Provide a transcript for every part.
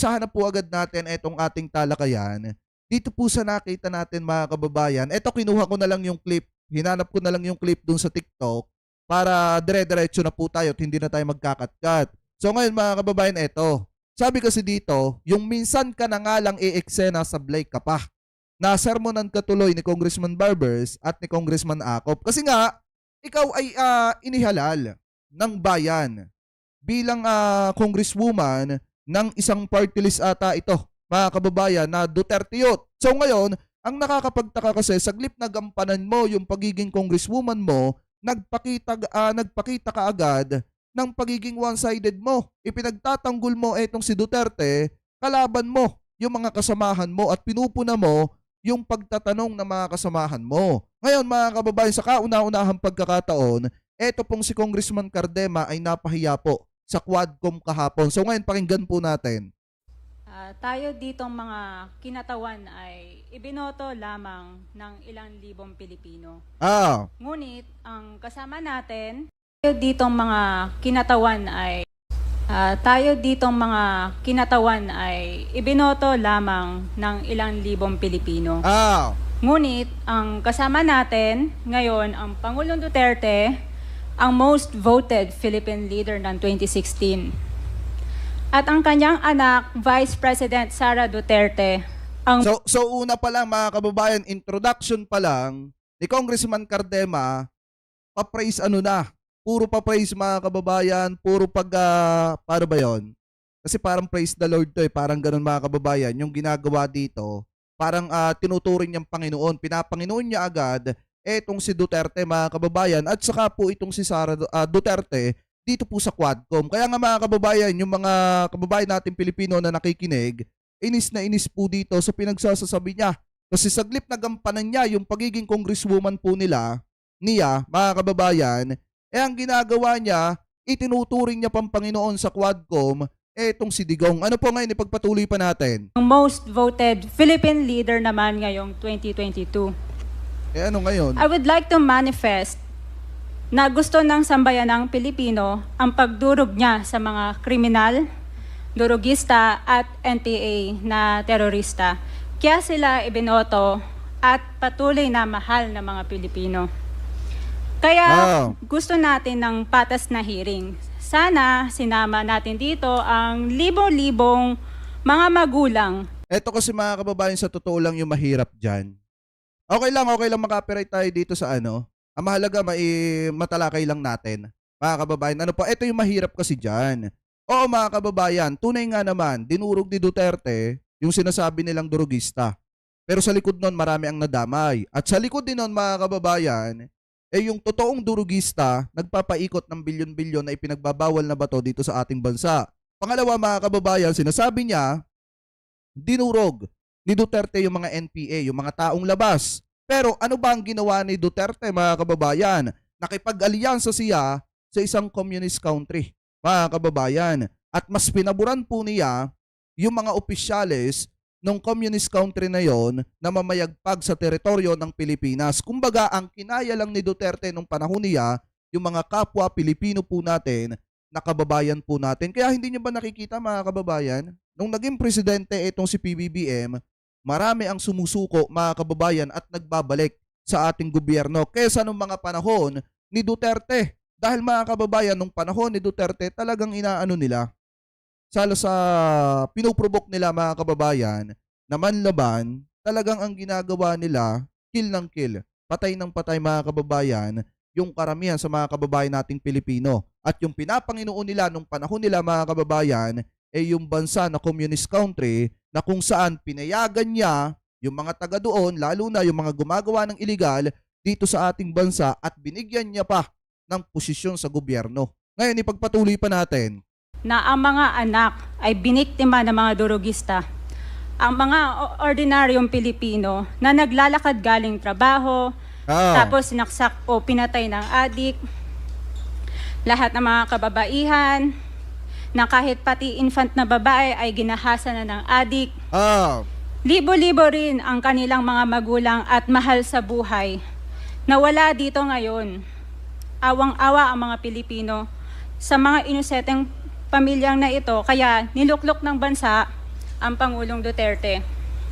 umpisahan na po agad natin itong ating talakayan. Dito po sa nakita natin mga kababayan, eto kinuha ko na lang yung clip, hinanap ko na lang yung clip dun sa TikTok para dire-diretso na po tayo at hindi na tayo magkakatkat. So ngayon mga kababayan, eto. Sabi kasi dito, yung minsan ka na nga lang i-eksena sa Blake ka pa. Nasermonan ka tuloy ni Congressman Barbers at ni Congressman Acop. Kasi nga, ikaw ay inihalal ng bayan bilang congresswoman ng isang party list ata ito, mga kababayan, na Duterte Youth. So ngayon, ang nakakapagtaka kasi, saglip na gampanan mo yung pagiging congresswoman mo, nagpakita ka agad ng pagiging one-sided mo. Ipinagtatanggol mo etong si Duterte, kalaban mo yung mga kasamahan mo at pinupuna mo yung pagtatanong ng mga kasamahan mo. Ngayon mga kababayan, sa kauna-unahang pagkakataon, eto pong si Congressman Cardema ay napahiya po sa Quadcom kahapon. So ngayon pakinggan po natin. Tayo ditong mga kinatawan ay ibinoto lamang ng ilang libong Pilipino. Ngunit ang kasama natin, tayo ditong mga kinatawan ay ibinoto lamang ng ilang libong Pilipino. Ngunit ang kasama natin ngayon ang Pangulong Duterte, ang most voted Philippine leader ng 2016. At ang kanyang anak, Vice President Sara Duterte. So una pa lang mga kababayan, introduction pa lang ni Congressman Cardema, pa-praise puro pa-praise mga kababayan, puro paano ba yon? Kasi parang praise the Lord to parang ganun mga kababayan, yung ginagawa dito, parang tinuturing niyang Panginoon, pinapanginoon niya agad etong si Duterte mga kababayan at saka po itong si Sara Duterte dito po sa Quadcom. Kaya nga mga kababayan, yung mga kababayan natin Pilipino na nakikinig, inis na inis po dito sa pinagsasasabi niya. Kasi saglip na gampanan niya yung pagiging congresswoman po niya, mga kababayan, ang ginagawa niya, itinuturing niya pang Panginoon sa Quadcom, etong si Digong. Ano po ngayon, ipagpatuloy pa natin? Ang most voted Philippine leader naman ngayong 2022. Ano ngayon? I would like to manifest na gusto ng sambayanang Pilipino ang pagdurog niya sa mga kriminal, durugista at NPA na terorista. Kaya sila ibinoto at patuloy na mahal ng mga Pilipino. Kaya gusto natin ng patas na hearing. Sana sinama natin dito ang libo-libong mga magulang. Eto kasi mga kababayan, sa totoo lang yung mahirap dyan. Okay lang makapiright tayo dito sa ano. Ang mahalaga, matalakay lang natin. Mga kababayan, ano po, ito yung mahirap kasi dyan. Oo mga kababayan, tunay nga naman, dinurog ni Duterte yung sinasabi nilang durugista. Pero sa likod nun, marami ang nadamay. At sa likod din nun, mga kababayan, yung totoong durugista, nagpapaikot ng bilyon-bilyon na ipinagbabawal na bato dito sa ating bansa. Pangalawa mga kababayan, sinasabi niya, dinurog ni Duterte yung mga NPA, yung mga taong labas. Pero ano ba ang ginawa ni Duterte mga kababayan? Nakipag-alyansa siya sa isang communist country, mga kababayan. At mas pinaburan po niya yung mga opisyales ng communist country na yon na mamayagpag sa teritoryo ng Pilipinas. Kumbaga, ang kinaya lang ni Duterte nung panahon niya, yung mga kapwa Pilipino po natin, na kababayan po natin. Kaya hindi niyo ba nakikita mga kababayan? Nung naging presidente itong si PBBM, marami ang sumusuko mga kababayan at nagbabalik sa ating gobyerno kesa nung mga panahon ni Duterte. Dahil mga kababayan, nung panahon ni Duterte, talagang inaano nila, sa pinuprovoke nila mga kababayan, na manlaban, talagang ang ginagawa nila, kill ng kill, patay ng patay mga kababayan, yung karamihan sa mga kababayan nating Pilipino. At yung pinapanginoon nila nung panahon nila mga kababayan, yung bansa na communist country na kung saan pinayagan niya yung mga taga doon, lalo na yung mga gumagawa ng illegal dito sa ating bansa at binigyan niya pa ng posisyon sa gobyerno. Ngayon, ipagpatuloy pa natin Na ang mga anak ay biniktima ng mga durugista. Ang mga ordinaryong Pilipino na naglalakad galing trabaho, tapos sinaksak o pinatay ng adik, lahat ng mga kababaihan, na kahit pati infant na babae ay ginahasa na ng adik. Libo-libo rin ang kanilang mga magulang at mahal sa buhay na wala dito ngayon. Awang-awa ang mga Pilipino sa mga inosenteng pamilyang na ito, kaya niluklok ng bansa ang Pangulong Duterte.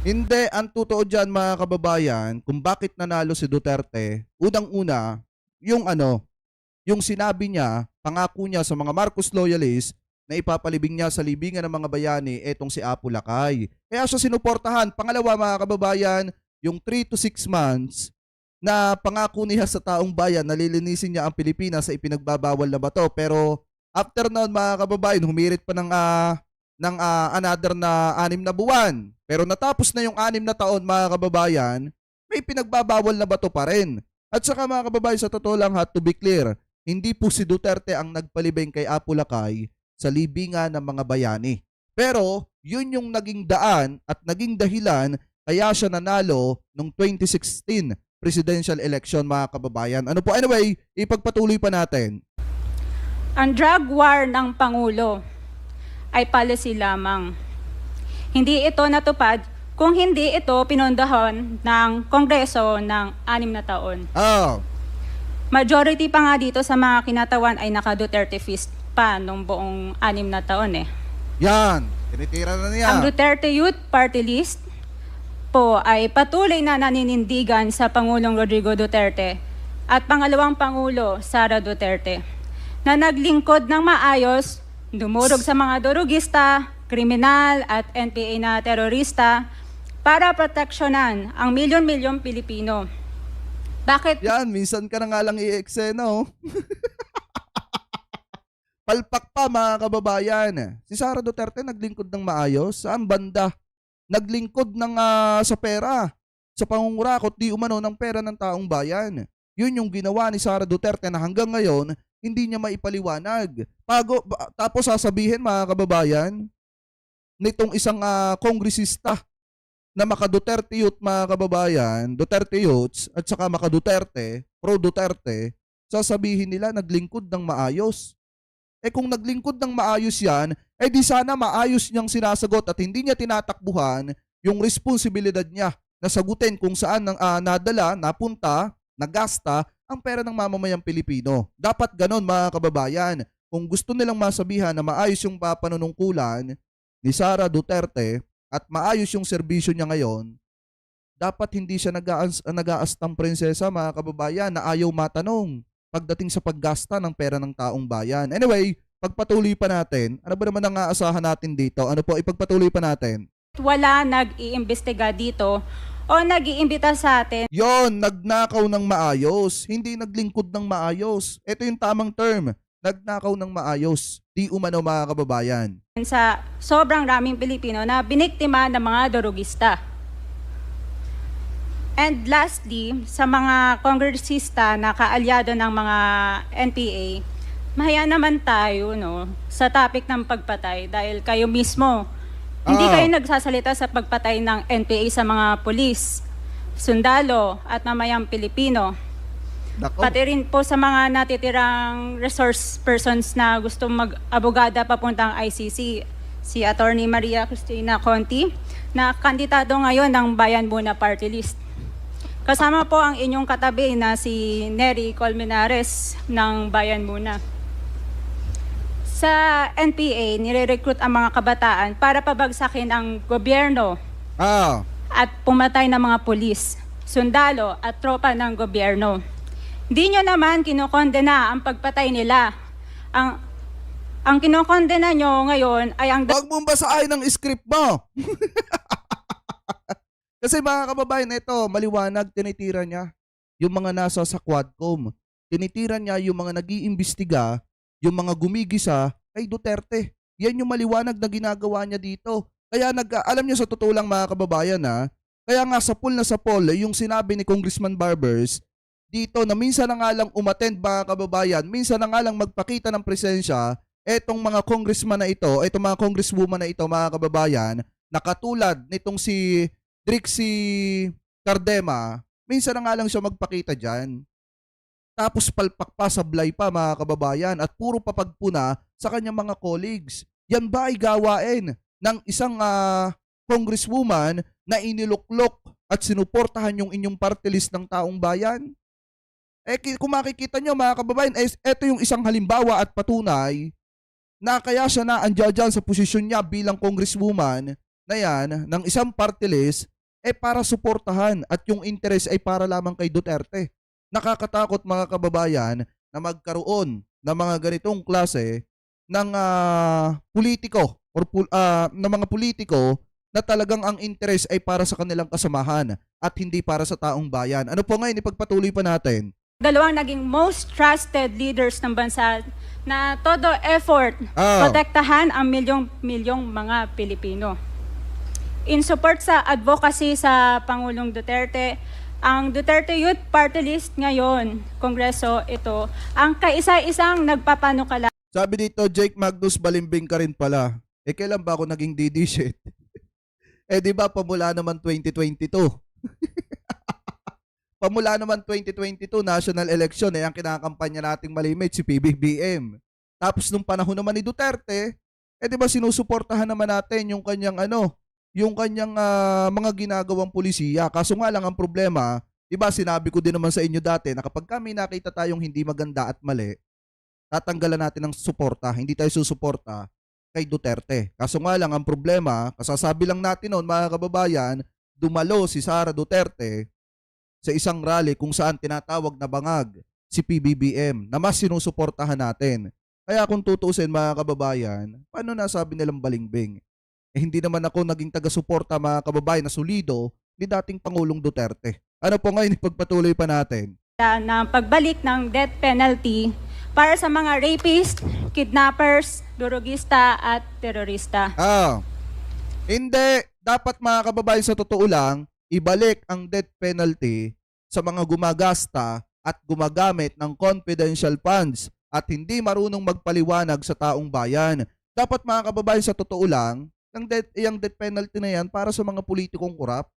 Hindi, ang totoo dyan mga kababayan, kung bakit nanalo si Duterte, unang-una, yung sinabi niya, pangako niya sa mga Marcos loyalists na ipapalibing niya sa libingan ng mga bayani etong si Apo Lakay. Kaya siya sinuportahan. Pangalawa mga kababayan, yung 3 to 6 months na pangako niya sa taong bayan na lilinisin niya ang Pilipinas sa ipinagbabawal na bato. Pero after noon mga kababayan, humirit pa ng another na 6 na buwan. Pero natapos na yung 6 na taon mga kababayan, may pinagbabawal na bato pa rin. At saka mga kababayan, sa totoo lang ha, to be clear, hindi po si Duterte ang nagpalibing kay Apo Lakay sa libingan ng mga bayani. Pero yun yung naging daan at naging dahilan kaya siya nanalo noong 2016 presidential election mga kababayan. Ano po? Anyway, ipagpatuloy pa natin. Ang drug war ng Pangulo ay policy lamang. Hindi ito natupad kung hindi ito pinondohan ng Kongreso ng 6 na taon. Majority pa nga dito sa mga kinatawan ay naka-Duterte fist pa nung buong 6 na taon eh. Yan, tinitira na niya. Ang Duterte Youth Party List po ay patuloy na naninindigan sa Pangulong Rodrigo Duterte at pangalawang Pangulo, Sara Duterte, na naglingkod ng maayos, dumurog sa mga durugista, kriminal at NPA na terorista para proteksyonan ang milyon-milyong Pilipino. Bakit? Yan, minsan ka na nga lang i-eksena, oh. Palpak pa mga kababayan. Si Sara Duterte naglingkod ng maayos. Saan banda? Naglingkod ng sa pera, sa pangungurakot di umano ng pera ng taong bayan. Yun yung ginawa ni Sara Duterte na hanggang ngayon hindi niya maipaliwanag. Tapos sasabihin mga kababayan, nitong isang kongresista na maka-Duterte youth mga kababayan, Duterte youths at saka maka-Duterte, pro-Duterte, sasabihin nila naglingkod ng maayos. Kung naglingkod ng maayos yan, di sana maayos niyang sinasagot at hindi niya tinatakbuhan yung responsibilidad niya na sagutin kung saan nadala, napunta, nagasta ang pera ng mamamayang Pilipino. Dapat ganon mga kababayan. Kung gusto nilang masabihan na maayos yung panunungkulan ni Sara Duterte at maayos yung serbisyo niya ngayon, dapat hindi siya nag-aastang prinsesa mga kababayan na ayaw matanong pagdating sa paggasta ng pera ng taong bayan. Anyway, pagpatuloy pa natin, ano ba naman ang aasahan natin dito? Ano po, ipagpatuloy pa natin? Wala nag-iimbestiga dito o nag-iimbita sa atin. Yon, nagnakaw ng maayos, hindi naglingkod ng maayos. Ito yung tamang term, nagnakaw ng maayos. Di umano mga kababayan. Sa sobrang raming Pilipino na biniktima ng mga durugista. And lastly, sa mga kongresista na kaalyado ng mga NPA, mahaya naman tayo sa topic ng pagpatay dahil kayo mismo, hindi kayo nagsasalita sa pagpatay ng NPA sa mga pulis, sundalo at mamayang Pilipino. Pati rin po sa mga natitirang resource persons na gusto mag-abogada papuntang ICC, si Attorney Maria Cristina Conti, na kandidato ngayon ng Bayan Muna Party List. Kasama po ang inyong katabi na si Nery Colmenares ng Bayan Muna. Sa NPA, nire-recruit ang mga kabataan para pabagsakin ang gobyerno at pumatay ng mga pulis, sundalo at tropa ng gobyerno. Hindi nyo naman kinokondena ang pagpatay nila. Ang kinokondena nyo ngayon ay ang... Huwag mong basahin ang script mo! Kasi mga kababayan, ito, maliwanag, tinitira niya yung mga nasa sa Quadcom. Tinitira niya yung mga nag-iimbestiga, yung mga gumigisa kay Duterte. Yan yung maliwanag na ginagawa niya dito. Kaya alam niyo sa totoo lang mga kababayan kaya nga sa poll yung sinabi ni Congressman Barbers, dito na minsan na nga lang umattend mga kababayan, minsan na nga lang magpakita ng presensya, etong mga congressman na ito, etong mga congresswoman na ito mga kababayan, na katulad nitong si Trixie Cardema, minsan na nga lang siya magpakita dyan. Tapos palpak pa, sablay pa mga kababayan at puro papagpuna sa kanyang mga colleagues. Yan ba ay gawain ng isang congresswoman na iniluklok at sinuportahan yung inyong party list ng taong bayan? Kung makikita nyo mga kababayan, ito yung isang halimbawa at patunay na kaya siya na andyan sa posisyon niya bilang congresswoman na yan ng isang party list para suportahan at yung interest ay para lamang kay Duterte. Nakakatakot mga kababayan na magkaroon ng mga ganitong klase ng politiko or ng mga politiko na talagang ang interest ay para sa kanilang kasamahan at hindi para sa taong bayan. Ano po ngayon, ipagpatuloy pa natin. Dalawang naging most trusted leaders ng bansa na todo effort protektahan ang milyong-milyong mga Pilipino. In support sa advocacy sa Pangulong Duterte, ang Duterte Youth Party List ngayon, Kongreso, ito, ang kaisa-isang nagpapanukala. Sabi dito, Jake Magnus, balimbing ka rin pala. Kailan ba ako naging DD shit? Di ba, pamula naman 2022. Pamula naman 2022, national election, ang kinakampanya nating malimit, si PBBM. Tapos nung panahon naman ni Duterte, di ba sinusuportahan naman natin yung kanyang mga ginagawang pulisiya. Kaso nga lang ang problema, di ba sinabi ko din naman sa inyo dati na kapag kami nakita tayong hindi maganda at mali, tatanggalan natin ng suporta, hindi tayo susuporta kay Duterte. Kaso nga lang ang problema, kasasabi lang natin noon mga kababayan, dumalo si Sara Duterte sa isang rally kung saan tinatawag na bangag si PBBM na mas sinusuportahan natin. Kaya kung tutuusin mga kababayan, paano nasabi nilang balimbing? Hindi naman ako naging taga-suporta mga kababayan na solido ni dating Pangulong Duterte. Ano po ngayon ipagpatuloy pa natin? Na pagbalik ng death penalty para sa mga rapist, kidnappers, durugista at terorista. Hindi. Dapat mga kababayan sa totoo lang, ibalik ang death penalty sa mga gumagasta at gumagamit ng confidential funds at hindi marunong magpaliwanag sa taong bayan. Dapat mga kababayan sa totoo lang, yung death penalty na yan para sa mga politikong korap.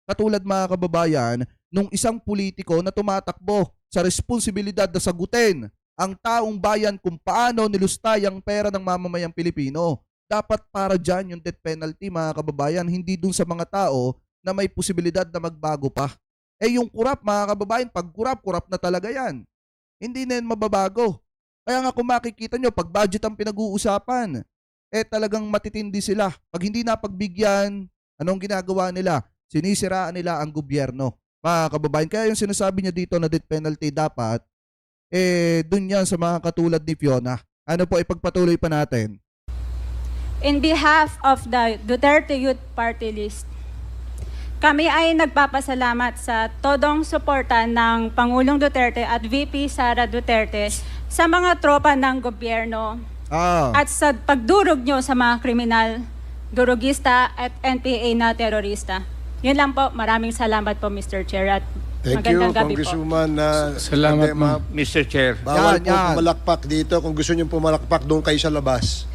Katulad mga kababayan, nung isang politiko na tumatakbo sa responsibilidad na sagutin ang taong bayan kung paano nilustay ang pera ng mamamayang Pilipino. Dapat para dyan yung death penalty mga kababayan, hindi dun sa mga tao na may posibilidad na magbago pa. Yung kurap mga kababayan, pag kurap na talaga yan. Hindi na yan mababago. Kaya nga kung makikita nyo, pag budget ang pinag-uusapan, talagang matitindi sila. Pag hindi napagbigyan, anong ginagawa nila? Sinisiraan nila ang gobyerno. Mga kababayan, kaya yung sinasabi niya dito na death penalty dapat, dun yan sa mga katulad ni Fiona. Ano po, ipagpatuloy pa natin. In behalf of the Duterte Youth Party List, kami ay nagpapasalamat sa todong suporta ng Pangulong Duterte at VP Sara Duterte sa mga tropa ng gobyerno at sa pagdurog nyo sa mga kriminal, durugista at NPA na terorista. Yun lang po. Maraming salamat po, Mr. Chair. At Thank magandang you, gabi po. Congresswoman. Salamat, Adema. Mr. Chair. Bawal po Yan. pumalakpak dito. Kung gusto niyo pumalakpak, doon kayo sa labas.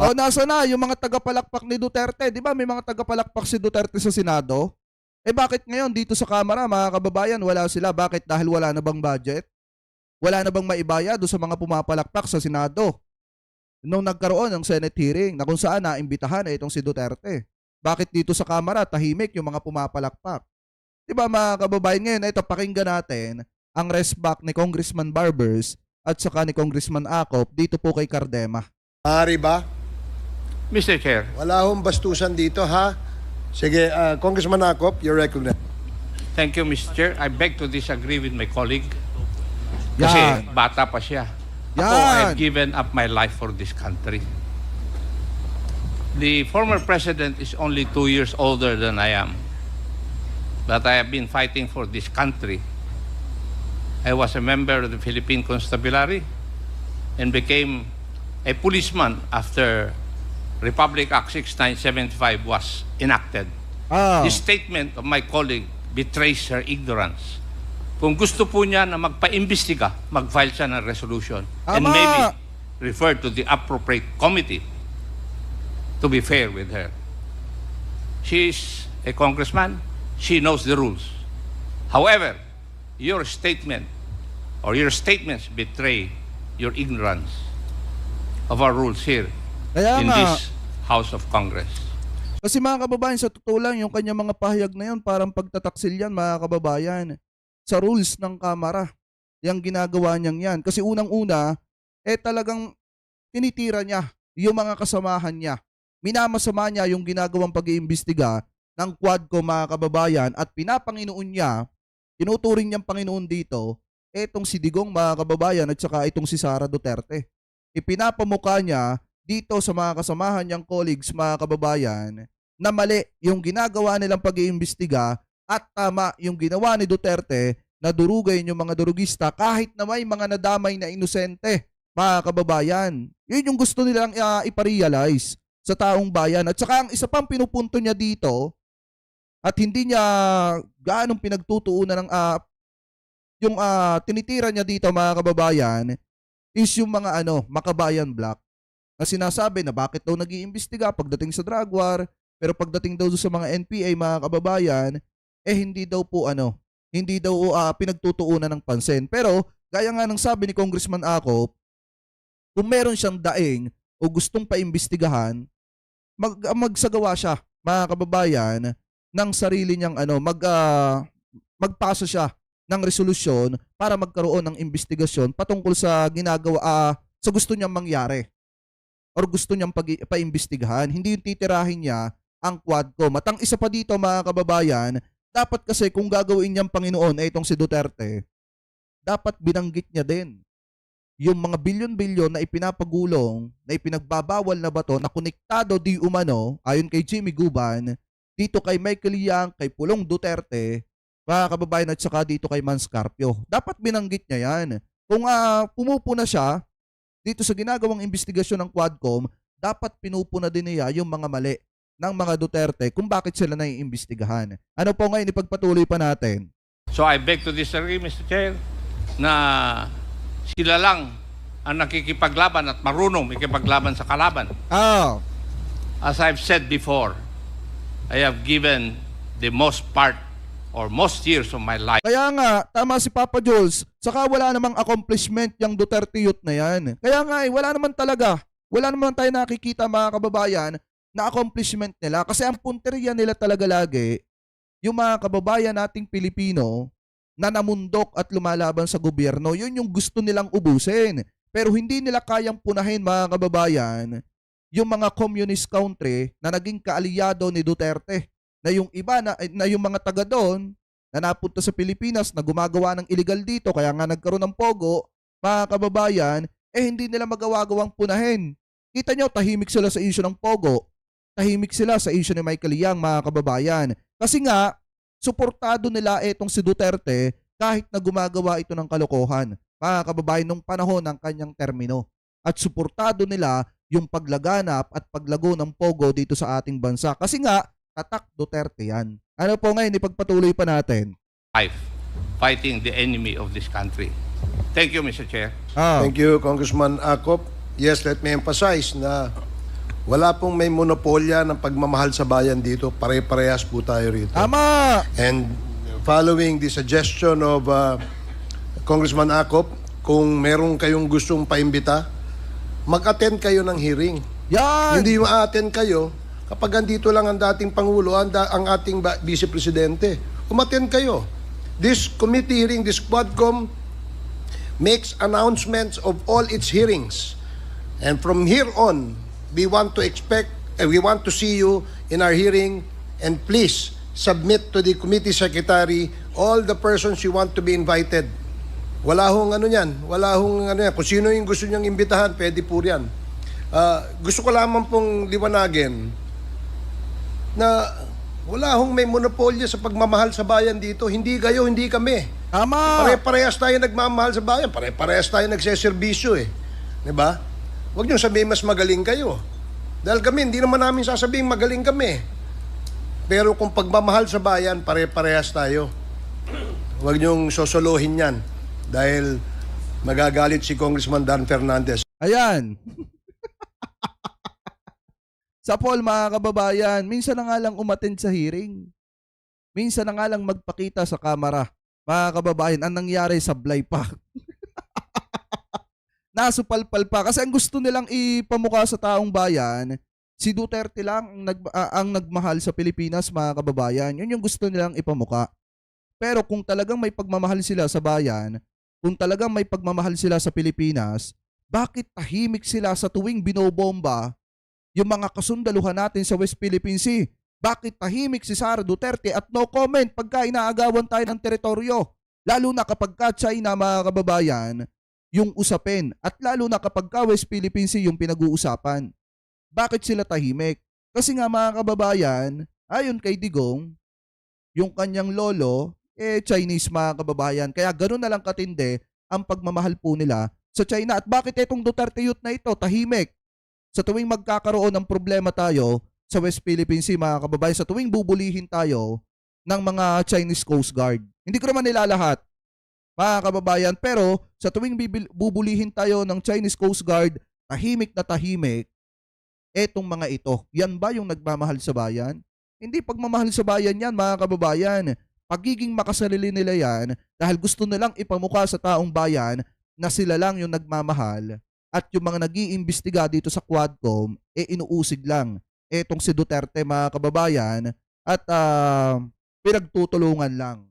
Nasa na yung mga tagapalakpak ni Duterte? Di ba may mga tagapalakpak si Duterte sa Senado? Bakit ngayon dito sa Kamara, mga kababayan, wala sila? Bakit? Dahil wala na bang budget? Wala na bang maibayad sa mga pumapalakpak sa Senado? Nung nagkaroon ng Senate hearing na kung saan naimbitahan itong si Duterte. Bakit dito sa Kamara tahimik yung mga pumapalakpak? Diba mga kababayan, ngayon ito pakinggan natin ang resback ni Congressman Barbers at saka ni Congressman Acop dito po kay Cardema. Maaari ba? Mr. Chair. Wala hong bastusan dito, ha? Sige, Congressman Acop, you're recognized. Thank you, Mr. Chair. I beg to disagree with my colleague. Kasi bata pa siya. Ako, I've given up my life for this country. The former president is only 2 years older than I am. But I have been fighting for this country. I was a member of the Philippine Constabulary and became a policeman after Republic Act 6975 was enacted. This statement of my colleague betrays her ignorance. Kung gusto po niya na magpa-imbestiga, mag-file siya ng resolution and maybe refer to the appropriate committee to be fair with her. She is a congressman. She knows the rules. However, your statement or your statements betray your ignorance of our rules here in this House of Congress. Kasi mga kababayan, sa totoo lang, yung kanyang mga pahayag na yun, parang pagtataksil yan mga kababayan sa rules ng Kamara. Yung ginagawa niyang yan. Kasi unang-una, talagang tinitira niya yung mga kasamahan niya minamasama niya yung ginagawang pag-iimbestiga ng Quadcom, mga kababayan, at pinapanginoon niya, tinuturing niyang Panginoon dito, etong si Digong, mga kababayan, at saka itong si Sara Duterte. Ipinapamukha niya dito sa mga kasamahan niyang colleagues, mga kababayan, na mali yung ginagawa nilang pag-iimbestiga at tama yung ginawa ni Duterte na durugay yung mga durugista kahit na may mga nadamay na inosente, mga kababayan. Yun yung gusto nilang iparealize sa taong bayan. At saka ang isa pang pinupunto niya dito at hindi niya gaanong pinagtutuunan ng yung tinitira niya dito, mga kababayan, is yung mga Makabayan Black na sinasabi na bakit daw nag-iimbestiga pagdating sa drug war, pero pagdating daw sa mga NPA, mga kababayan, hindi daw po hindi daw pinagtutuunan ng pansin. Pero gaya nga ng sabi ni Congressman Acop, kung meron siyang daing o gustong paimbestigahan, magsagawa siya, mga kababayan, ng sarili niyang magpasa siya ng resolusyon para magkaroon ng investigasyon patungkol sa ginagawa sa gusto niyang mangyari or gusto niyang paimbestigahan. Hindi yung titirahin niya ang Quadcom. At ang isa pa dito, mga kababayan, dapat kasi kung gagawin niyang Panginoon itong si Duterte, dapat binanggit niya din yung mga bilyon-bilyon na ipinapagulong, na ipinagbabawal na bato, na konektado di umano, ayon kay Jimmy Guban, dito kay Michael Yang, kay Pulong Duterte, mga kababayan, at saka dito kay Mans Carpio. Dapat binanggit niya yan. Kung pumupuna siya dito sa ginagawang investigasyon ng Quadcom, dapat pinupuna din niya yung mga mali ng mga Duterte kung bakit sila naiimbestigahan. Ano po ngayon, ipagpatuloy pa natin. So I beg to disagree, Mr. Chair, na sila lang ang nakikipaglaban at marunong makipaglaban sa kalaban. As I've said before, I have given the most part or most years of my life. Kaya nga, tama si Papa Jules, saka wala namang accomplishment yung Duterte youth na yan. Kaya nga wala naman talaga. Wala naman tayo nakikita, mga kababayan, na accomplishment nila. Kasi ang punteriya nila talaga lagi, yung mga kababayan nating Pilipino na namundok at lumalaban sa gobyerno, yun yung gusto nilang ubusin. Pero hindi nila kayang punahin, mga kababayan, yung mga communist country na naging kaalyado ni Duterte. Na yung iba, na yung mga taga doon, na napunta sa Pilipinas, na gumagawa ng illegal dito, kaya nga nagkaroon ng pogo, mga kababayan, hindi nila magawagawang punahin. Kita nyo, tahimik sila sa issue ng pogo. Tahimik sila sa issue ni Michael Yang, mga kababayan. Kasi nga, suportado nila itong si Duterte kahit na gumagawa ito ng kalokohan, mga kababayan, nung panahon ng kanyang termino. At suportado nila yung paglaganap at paglago ng pogo dito sa ating bansa. Kasi nga, tatak Duterte yan. Ano po ngayon, ipagpatuloy pa natin. Life fighting the enemy of this country. Thank you, Mr. Chair. Thank you, Congressman Acop. Yes, let me emphasize na wala pong may monopolya ng pagmamahal sa bayan dito. Pare-parehas po tayo rito. Tama! And following the suggestion of Congressman Acop, kung meron kayong gustong paimbita, mag-attend kayo ng hearing. Yan! Hindi ma-attend kayo kapag andito lang ang dating Pangulo, ang ating Vice Presidente. Umattend kayo. This committee hearing, this Quadcom, makes announcements of all its hearings. And from here on, we want to see you in our hearing, and please submit to the committee secretary all the persons you want to be invited. Wala hong yan. Kung sino yung gusto niyang imbitahan, pwede po yan. Gusto ko lamang pong liwanagin na wala hong may monopolya sa pagmamahal sa bayan dito. Hindi kayo, hindi kami. Tama! Pare-parehas tayo nagmamahal sa bayan. Pare-parehas tayo nagseserbisyo eh. Diba? Huwag niyong sabihin mas magaling kayo. Dahil kami, hindi naman namin sasabihin magaling kami. Pero kung pagmamahal sa bayan, pare-parehas tayo. Huwag niyong sosolohin yan. Dahil magagalit si Congressman Dan Fernandez. Ayan. Sa Paul, mga kababayan, minsan na nga lang umattend sa hearing. Minsan na nga lang magpakita sa kamera. Mga kababayan, ang nangyari sablay pa. Nasupalpal pa. Kasi ang gusto nilang ipamukha sa taong bayan, si Duterte lang ang nagmahal sa Pilipinas, mga kababayan. Yun yung gusto nilang ipamukha. Pero kung talagang may pagmamahal sila sa bayan, kung talagang may pagmamahal sila sa Pilipinas, bakit tahimik sila sa tuwing binobomba yung mga kasundaluhan natin sa West Philippine Sea. Bakit tahimik si Sara Duterte at no comment pagka inaagawan tayo ng teritoryo? Lalo na kapag ka China, mga kababayan, yung usapin. At lalo na kapag ka West Philippine Sea yung pinag-uusapan. Bakit sila tahimik? Kasi nga mga kababayan, ayon kay Digong, yung kanyang lolo, Chinese, mga kababayan. Kaya gano'n na lang katindi ang pagmamahal po nila sa China. At bakit itong Duterte youth na ito tahimik? Sa tuwing magkakaroon ng problema tayo sa West Philippine Sea, mga kababayan, sa tuwing bubulihin tayo ng mga Chinese Coast Guard. Hindi ko naman nilalahat, mga kababayan, pero sa tuwing bubulihin tayo ng Chinese Coast Guard, tahimik na tahimik, etong mga ito. Yan ba yung nagmamahal sa bayan? Hindi pagmamahal sa bayan yan, mga kababayan. Pagiging makasarili nila yan dahil gusto nilang ipamukha sa taong bayan na sila lang yung nagmamahal at yung mga nag-iimbestiga dito sa Quadcom, inuusig lang etong si Duterte, mga kababayan, at pinagtutulungan lang.